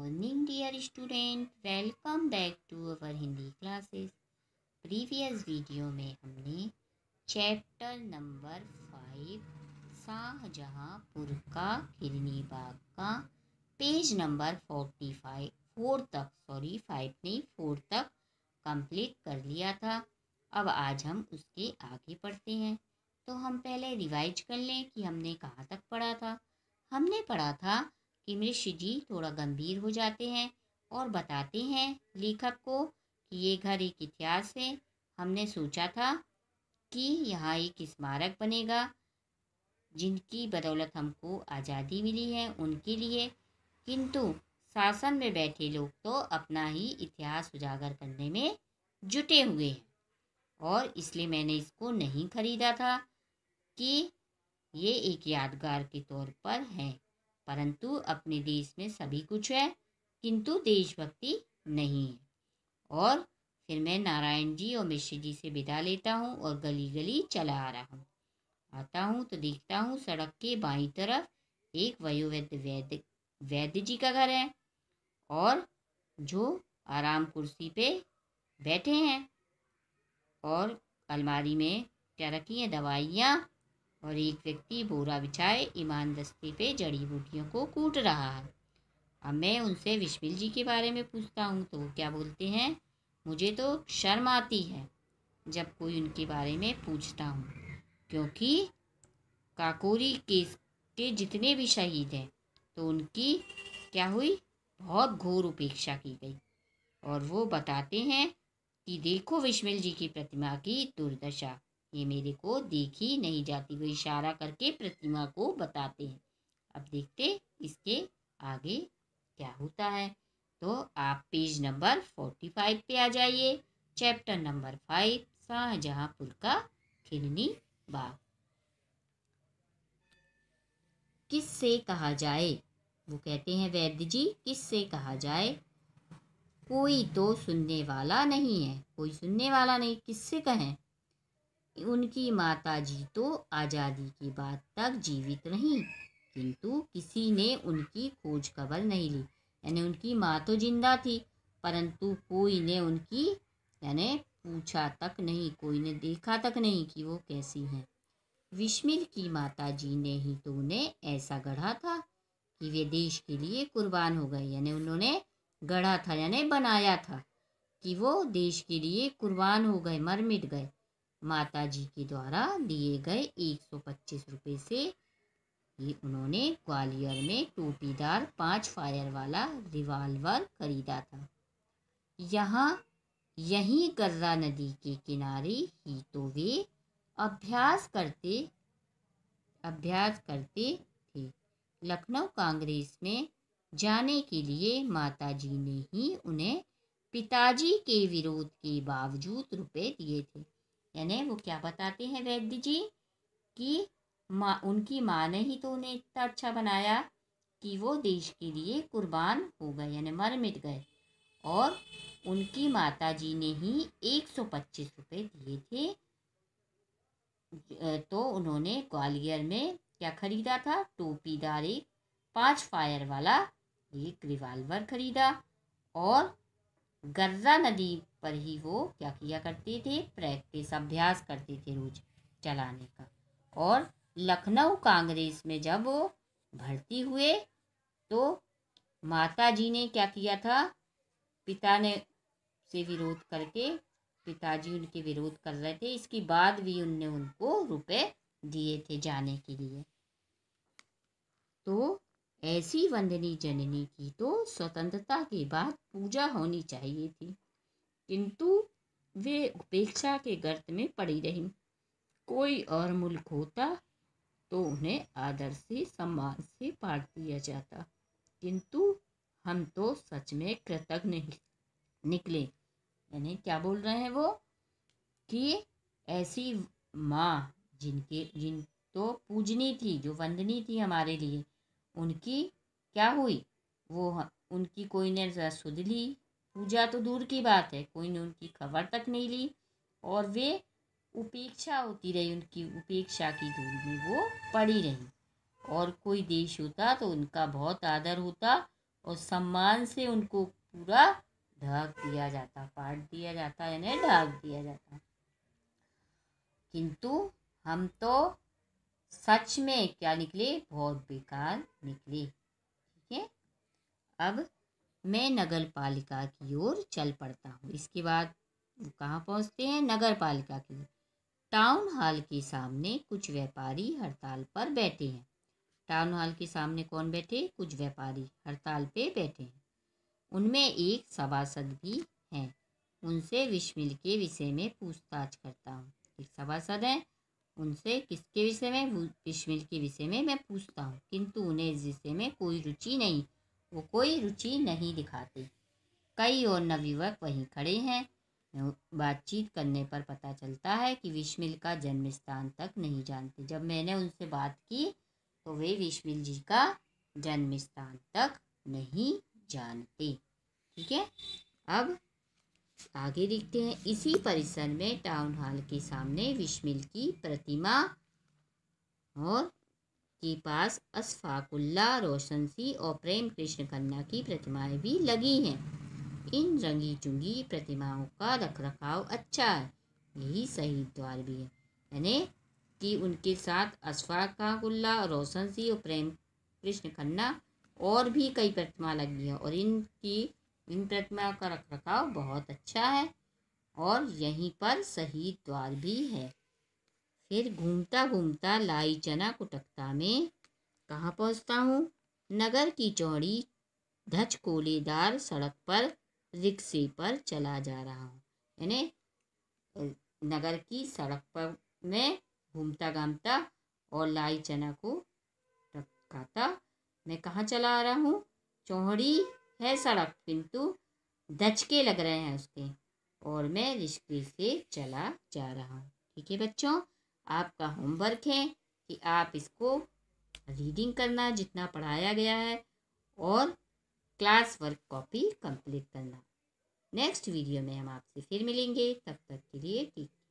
morning, dear student. Welcome back to our Hindi classes. Previous video में हमने chapter number 5 Shahjahanpur का खिलनी बाग का पेज नंबर 4 तक कंप्लीट कर लिया था। अब आज हम उसके आगे पढ़ते हैं। तो हम पहले रिवाइज कर लें कि हमने कहाँ तक पढ़ा था। हमने पढ़ा था कि मृषि जी थोड़ा गंभीर हो जाते हैं और बताते हैं लेखक को कि ये घर एक इतिहास है। हमने सोचा था कि यहाँ एक स्मारक बनेगा जिनकी बदौलत हमको आज़ादी मिली है उनके लिए, किंतु शासन में बैठे लोग तो अपना ही इतिहास उजागर करने में जुटे हुए हैं और इसलिए मैंने इसको नहीं खरीदा था कि ये एक यादगार के तौर पर है। परंतु अपने देश में सभी कुछ है किंतु देशभक्ति नहीं है। और फिर मैं नारायण जी और मिश्र जी से विदा लेता हूँ और गली गली चला आ रहा हूँ। आता हूँ तो देखता हूँ सड़क के बाईं तरफ एक वयोवृद्ध वैद्य जी का घर है और जो आराम कुर्सी पे बैठे हैं और अलमारी में क्या रखी है दवाइयाँ, और एक व्यक्ति बोरा बिछाए ईमान दस्ते पे जड़ी बूटियों को कूट रहा है। अब मैं उनसे विस्मिल जी के बारे में पूछता हूँ तो वो क्या बोलते हैं, मुझे तो शर्म आती है जब कोई उनके बारे में पूछता हूँ, क्योंकि काकोरी केस के जितने भी शहीद हैं तो उनकी क्या हुई, बहुत घोर उपेक्षा की गई। और वो बताते हैं कि देखो विस्मिल जी की प्रतिमा की दुर्दशा, ये मेरे को देखी नहीं जाती। वो इशारा करके प्रतिमा को बताते हैं। अब देखते इसके आगे क्या होता है। तो आप पेज नंबर 45 पे आ जाइए। चैप्टर नंबर 5 शाहजहांपुर का खिलनी बाग। किससे कहा जाए, वो कहते हैं वैद्य जी किससे कहा जाए, कोई तो सुनने वाला नहीं है। कोई सुनने वाला नहीं, किससे कहें। उनकी माता जी तो आज़ादी की बाद तक जीवित रहीं किंतु किसी ने उनकी खोज खबर नहीं ली। यानी उनकी माँ तो जिंदा थी परंतु कोई ने उनकी यानी पूछा तक नहीं, कोई ने देखा तक नहीं कि वो कैसी हैं। विस्मिल की माता जी ने ही तो उन्हें ऐसा गढ़ा था कि वे देश के लिए कुर्बान हो गए। यानी उन्होंने गढ़ा था यानी बनाया था कि वो देश के लिए कुर्बान हो गए, मर मिट गए। माता जी के द्वारा दिए गए 125 रुपये से ये उन्होंने ग्वालियर में टोपीदार 5 फायर वाला रिवाल्वर खरीदा था। यहीं गर्रा नदी के किनारे ही तो वे अभ्यास करते थे। लखनऊ कांग्रेस में जाने के लिए माता जी ने ही उन्हें पिताजी के विरोध के बावजूद रुपए दिए थे। यानी वो क्या बताते हैं वैद्य जी कि उनकी माँ ने ही तो उन्हें इतना अच्छा बनाया कि वो देश के लिए कुर्बान हो गए यानी मर मिट गए, और उनकी माता जी ने ही 125 रुपये दिए थे। तो उन्होंने ग्वालियर में क्या खरीदा था, टोपीदार एक 5 फायर वाला एक रिवाल्वर खरीदा और गर्रा नदी पर ही वो क्या किया करते थे, प्रैक्टिस अभ्यास करते थे रोज चलाने का। और लखनऊ कांग्रेस में जब वो भर्ती हुए तो माता जी ने क्या किया था, पिता ने से विरोध करके, पिताजी उनके विरोध कर रहे थे, इसके बाद भी उनने उनको रुपए दिए थे जाने के लिए। तो ऐसी वंदनी जननी की तो स्वतंत्रता के बाद पूजा होनी चाहिए थी किंतु वे उपेक्षा के गर्त में पड़ी रहीं। कोई और मुल्क होता तो उन्हें आदर से सम्मान से पाट दिया जाता, किंतु हम तो सच में कृतज्ञ निकले। यानी क्या बोल रहे हैं वो कि ऐसी माँ जिन तो पूजनी थी, जो वंदनी थी हमारे लिए, उनकी क्या हुई, वो उनकी कोई ने सुध ली, पूजा तो दूर की बात है, कोई ने उनकी खबर तक नहीं ली और वे उपेक्षा होती रही, उनकी उपेक्षा की धूल में वो पड़ी रही। और कोई देश होता तो उनका बहुत आदर होता, और सम्मान से उनको पूरा ढक दिया जाता, पाट दिया जाता, यानी ढक दिया जाता। किंतु हम तो सच में क्या निकले, बहुत बेकार निकले। ठीक है, अब मैं नगर पालिका की ओर चल पड़ता हूँ। इसके बाद कहाँ पहुँचते हैं, नगर पालिका की। टाउन हॉल के सामने कुछ व्यापारी हड़ताल पर बैठे हैं। टाउन हॉल के सामने कौन बैठे, कुछ व्यापारी हड़ताल पे बैठे हैं। उनमें एक सभासद भी हैं। उनसे विस्मिल के विषय में पूछताछ करता हूँ। एक सभासद हैं, उनसे किसके विषय में, विस्मिल के विषय में मैं पूछता हूँ, किंतु उन्हें इस विषय में कोई रुचि नहीं, वो कोई रुचि नहीं दिखाते। कई और नवयुवक वहीं खड़े हैं। बातचीत करने पर पता चलता है कि विस्मिल का जन्म स्थान तक नहीं जानते। जब मैंने उनसे बात की तो वे विस्मिल जी का जन्म स्थान तक नहीं जानते। ठीक है, अब आगे देखते हैं। इसी परिसर में टाउन हॉल के सामने विस्मिल की प्रतिमा और के पास अशफाकुल्ला, रोशन सिंह और प्रेम कृष्ण खन्ना की प्रतिमाएं भी लगी हैं। इन रंगी चुंगी प्रतिमाओं का रखरखाव अच्छा है, यही शहीद द्वार भी है। यानी कि उनके साथ अशफाकुल्ला, रोशन सिंह और प्रेम कृष्ण खन्ना और भी कई प्रतिमा लगी है, और इन प्रतिमाओं का रखरखाव बहुत अच्छा है, और यहीं पर शहीद द्वार भी है। फिर घूमता घूमता लाई चना कुटकता में कहाँ पहुँचता हूँ, नगर की चौड़ी धचकोलेदार सड़क पर रिक्शे पर चला जा रहा हूँ। यानी नगर की सड़क पर मैं घूमता घामता और लाई चना को खाता मैं कहाँ चला आ रहा हूँ, चौड़ी है सड़क किंतु धचके लग रहे हैं उसके, और मैं रिक्शे से चला जा रहा हूँ। ठीक है बच्चों, आपका होमवर्क है कि आप इसको रीडिंग करना जितना पढ़ाया गया है, और क्लास वर्क कॉपी कंप्लीट करना। नेक्स्ट वीडियो में हम आपसे फिर मिलेंगे, तब तक के लिए टेक केयर।